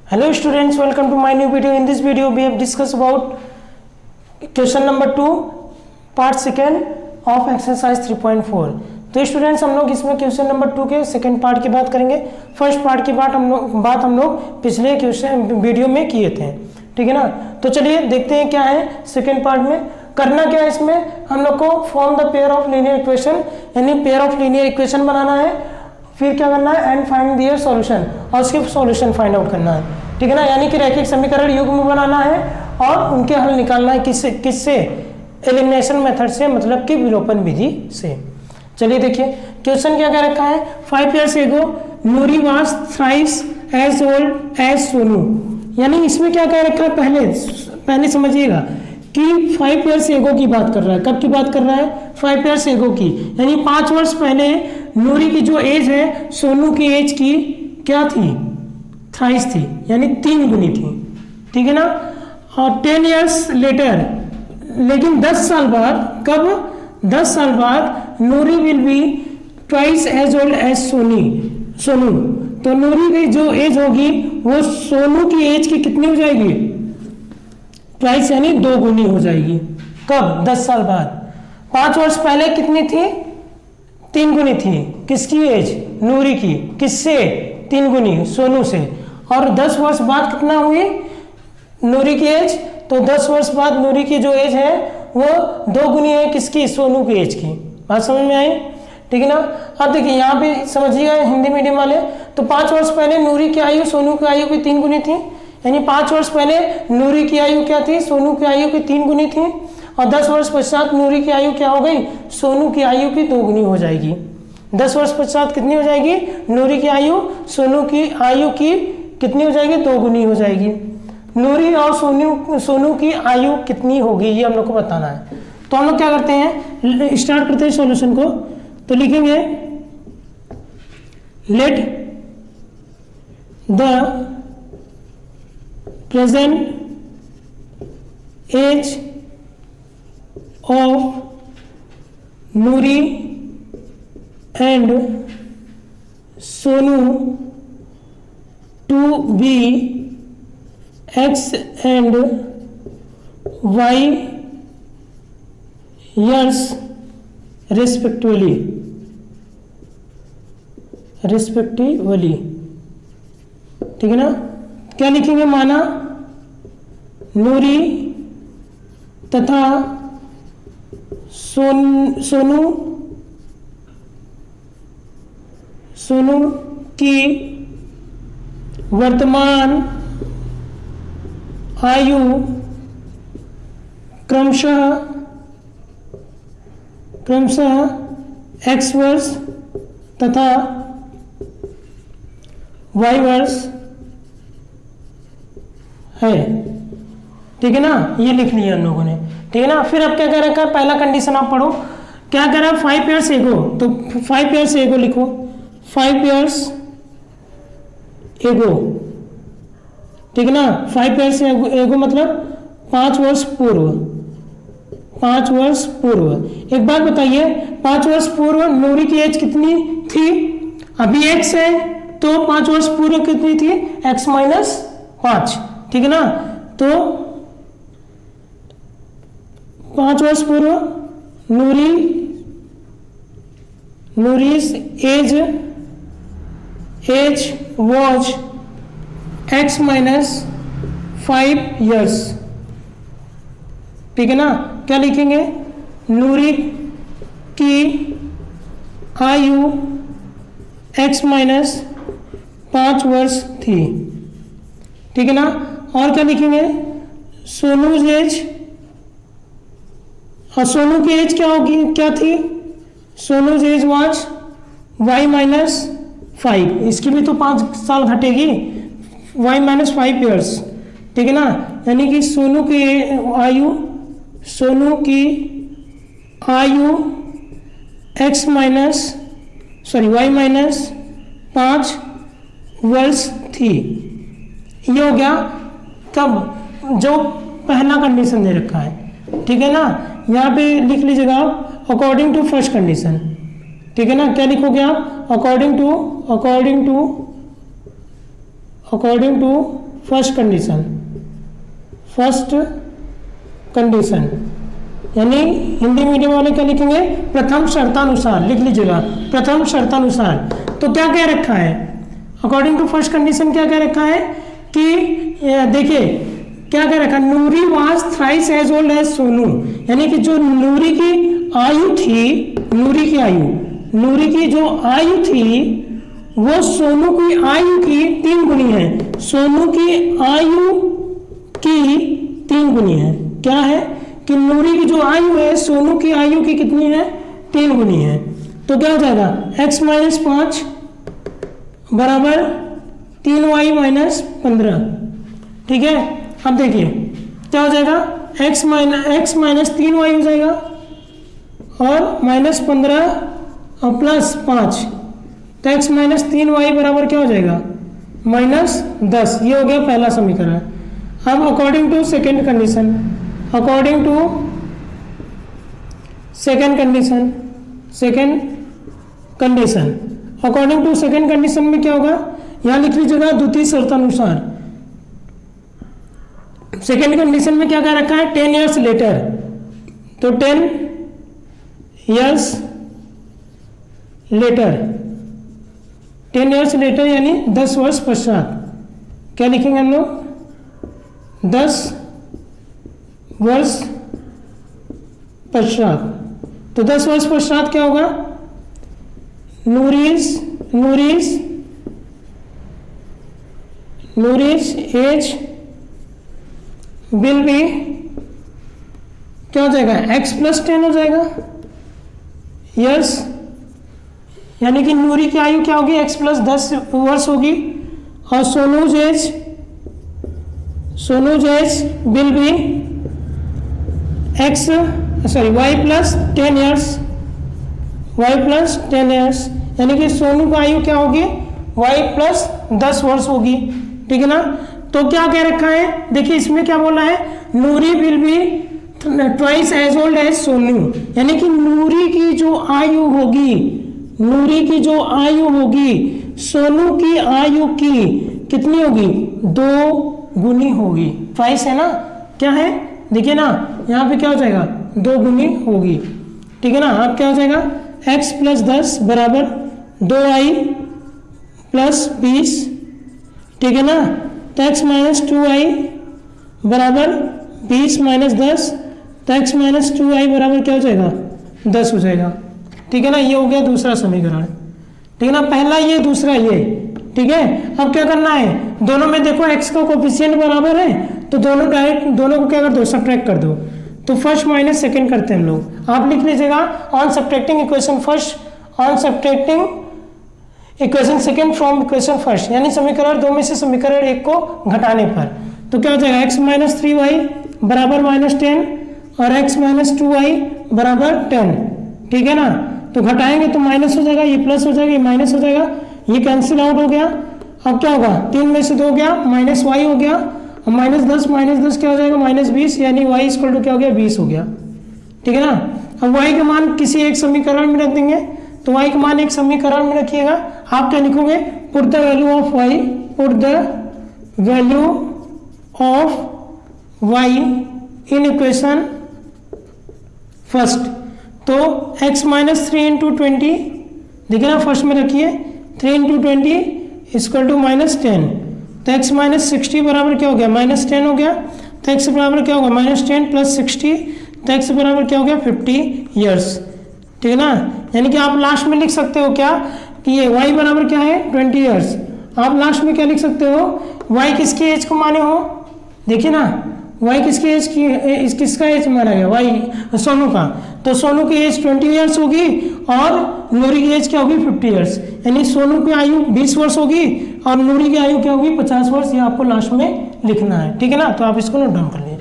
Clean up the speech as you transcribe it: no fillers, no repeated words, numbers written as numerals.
Hello students, welcome to my new video. In this video we have discussed about question number 2 part second of exercise 3.4. तो students हम लोग इसमें question number 2 के second part की बात करेंगे. First part की बात हम लोग पिछले क्वेश्चन वीडियो में किए थे, ठीक है ना. तो चलिए देखते हैं क्या है सेकंड पार्ट में. करना क्या है इसमें, हम लोग को form the pair of linear equation, यानी पेयर ऑफ लीनियर इक्वेशन बनाना है. फिर क्या करना है, एंड फाइंड दियर सॉल्यूशन, और उसके सॉल्यूशन फाइंड आउट करना है, ठीक है ना. यानी कि रैखिक समीकरण युग्म बनाना है और उनके हल निकालना है. किससे एलिमिनेशन मेथड से, मतलब कि विलोपन विधि से. चलिए देखिए क्वेश्चन क्या कह रखा है. 5 years ago Noori was thrice as old as Sonu. यानी इसमें क्या कह रखा है, पहले समझिएगा कि 5 years ago की बात कर रहा है. कब की बात कर रहा है, 5 years ago की. यानी 5 वर्ष पहले नूरी की जो एज है सोनू की एज की क्या थी, थ्राइस थी, यानी 3 गुनी थी, ठीक है ना. और 10 years later, लेकिन 10 साल बाद, कब, 10 साल बाद Noori will be twice as old as Sonu. तो नूरी की जो एज होगी वो सोनू की एज की कितनी हो जाएगी, ट्वाइस यानी 2 गुनी हो जाएगी. कब, 10 साल बाद. 5 वर्ष पहले कितनी थी, 3 गुनी थी. किसकी एज, नूरी की. किससे, 3 गुनी, सोनू से. और 10 वर्ष बाद कितना हुई नूरी की एज, तो 10 वर्ष बाद नूरी की जो एज है वो 2 गुनी है किसकी, सोनू की एज की. बात समझ में आई, ठीक है ना. अब देखिए यहाँ पे समझिएगा हिंदी मीडियम वाले, तो 5 वर्ष पहले नूरी की आयु सोनू की आयु की 3 गुनी थी. यानी 5 वर्ष पहले नूरी की आयु क्या थी, सोनू की आयु की 3 गुनी थी. और 10 वर्ष पश्चात नूरी की आयु क्या हो गई, सोनू की आयु की 2 गुनी हो जाएगी. 10 वर्ष पश्चात कितनी हो जाएगी, नूरी की आयु सोनू की आयु की कितनी हो जाएगी, 2 गुनी हो जाएगी. नूरी और सोनू की आयु कितनी होगी ये हम लोग को बताना है. तो हम लोग क्या करते हैं, स्टार्ट करते हैं सॉल्यूशन को. तो लिखेंगे let the present age of Noori and Sonu to be X and Y years respectively. ठीक है ना. क्या लिखेंगे, माना नूरी तथा सोनू की वर्तमान आयु क्रमशः X वर्ष तथा Y वर्ष है, ठीक है ना. ये लिख लिया हम लोगों ने, ठीक है ना. फिर अब क्या कह रखा है, पहला कंडीशन आप पढ़ो. क्या कह रहा है, 5 years ago, तो 5 years ago लिखो. 5 years ago, ठीक है ना. 5 years एगो मतलब 5 वर्ष पूर्व. 5 वर्ष पूर्व. एक बात बताइए, 5 वर्ष पूर्व नूरी की एज कितनी थी, अभी x है तो 5 वर्ष पूर्व कितनी थी, x माइनस 5, ठीक है ना. तो 5 वर्ष पूर्व Noori's age was x minus 5 years, ठीक है ना. क्या लिखेंगे, नूरी की आयु x माइनस 5 वर्ष थी, ठीक है ना. और क्या लिखेंगे, सोनूज एज, और सोनू की एज क्या होगी, क्या थी, सोनूज एज वाज y माइनस 5. इसकी भी तो 5 साल घटेगी, y माइनस 5 years, ठीक है ना. यानी कि सोनू की आयु x माइनस y माइनस 5 वर्ष थी. ये हो गया कब, जो पहला कंडीशन दे रखा है, ठीक है ना. यहाँ पे लिख लीजिएगा आप अकॉर्डिंग टू फर्स्ट कंडीशन, ठीक है ना। क्या लिखोगे आप, अकॉर्डिंग टू फर्स्ट कंडीशन यानी हिंदी मीडियम वाले क्या लिखेंगे, प्रथम शर्तानुसार लिख लीजिएगा, प्रथम शर्तानुसार। तो क्या कह रखा है, अकॉर्डिंग टू फर्स्ट कंडीशन क्या कह रखा है कि देखिए क्या कह रखा है, Noori was thrice as old as Sonu, यानी कि जो नूरी की आयु थी, नूरी की जो आयु थी वो सोनू की आयु की 3 गुनी है, सोनू की आयु की 3 गुनी है। क्या है कि नूरी की जो आयु है सोनू की आयु की कितनी है, 3 गुनी है। तो क्या हो जाएगा, x - 5 बराबर 3y - 15। ठीक है, अब देखिए क्या हो जाएगा, x - 3y हो जाएगा और -15 और +5, तो x - 3y बराबर क्या हो जाएगा, -10। ये हो गया पहला समीकरण। अब according to second condition, according to second condition में क्या होगा, यहां लिख लीजिएगा द्वितीय शर्तानुसार। सेकेंड कंडीशन में क्या कह रखा है, 10 ईयर्स लेटर, तो 10 ईयर्स लेटर यानी 10 वर्ष पश्चात। क्या लिखेंगे हम लोग, 10 वर्ष पश्चात। तो 10 वर्ष पश्चात क्या होगा, नूरीज एज विल बी क्या हो जाएगा, x + 10 हो जाएगा, यस, यानी कि नूरी की आयु क्या होगी, x + 10 वर्ष होगी, और Sonu's age will be y + 10 years, यानी कि सोनू की आयु क्या होगी, y + 10 वर्ष होगी। ठीक है ना, तो क्या कह रखा है, देखिए इसमें क्या बोला है, Noori will be twice as old as Sonu, यानी कि नूरी की जो आयु होगी सोनू की आयु की कितनी होगी, 2 गुनी होगी। ट्वाइस है ना, क्या है देखिए ना, यहाँ पे क्या हो जाएगा, 2 गुनी होगी। ठीक है ना, अब क्या हो जाएगा, x + 10 बराबर 2y + 20। ठीक है ना, तो x - 2y बराबर 20 - 10, तो x - 2y बराबर क्या हो जाएगा, 10 हो जाएगा। ठीक है ना, ये हो गया दूसरा समीकरण। ठीक है ना, पहला ये, दूसरा ये। ठीक है, अब क्या करना है, दोनों में देखो x का कोफिशिएंट बराबर है, तो दोनों को क्या कर दो, सब्ट्रैक्ट कर दो। तो फर्स्ट माइनस सेकेंड करते हैं हम लोग। आप लिख लीजिएगा on subtracting equation first, on subtracting equation second from equation first, यानी समीकरण 2 में से समीकरण 1 को घटाने पर। तो क्या हो जाएगा, x - 3y बराबर -10 और x - 2y बराबर 10। ठीक है ना, तो घटाएंगे तो माइनस हो जाएगा, ये प्लस हो जाएगा, ये माइनस हो जाएगा, ये कैंसिल आउट हो गया। अब क्या होगा, 3 में से 2 गया, -y हो गया, और -10 क्या हो जाएगा, -20, यानी y = क्या हो गया, 20 हो गया। ठीक है ना, अब y का मान किसी एक समीकरण में रख देंगे, तो y का मान एक समीकरण में रखिएगा। आप क्या लिखोगे, put the value of y in equation first. तो x - 3 × 20, देखिए ना, फर्स्ट में रखिए, 3 × 20 = -10। तो x - 60 बराबर क्या हो गया, -10 हो गया, तो x बराबर क्या होगा, -10 + 60, तो x बराबर क्या हो गया, 50 ईयर्स। ठीक है ना, यानी कि आप लास्ट में लिख सकते हो क्या, कि ये y बराबर क्या है, 20 ईयर्स। आप लास्ट में क्या लिख सकते हो, y किसके एज को माने हो, देखिए ना, y किसके एज की, किसका एज माना गया, y सोनू का, तो सोनू की एज 20 ईयर्स होगी और नूरी की एज क्या होगी, 50 ईयर्स, यानी सोनू की आयु 20 वर्ष होगी और नूरी की आयु क्या होगी, 50 वर्ष। ये आपको लास्ट में लिखना है। ठीक है ना, तो आप इसको नोट डाउन कर लीजिए।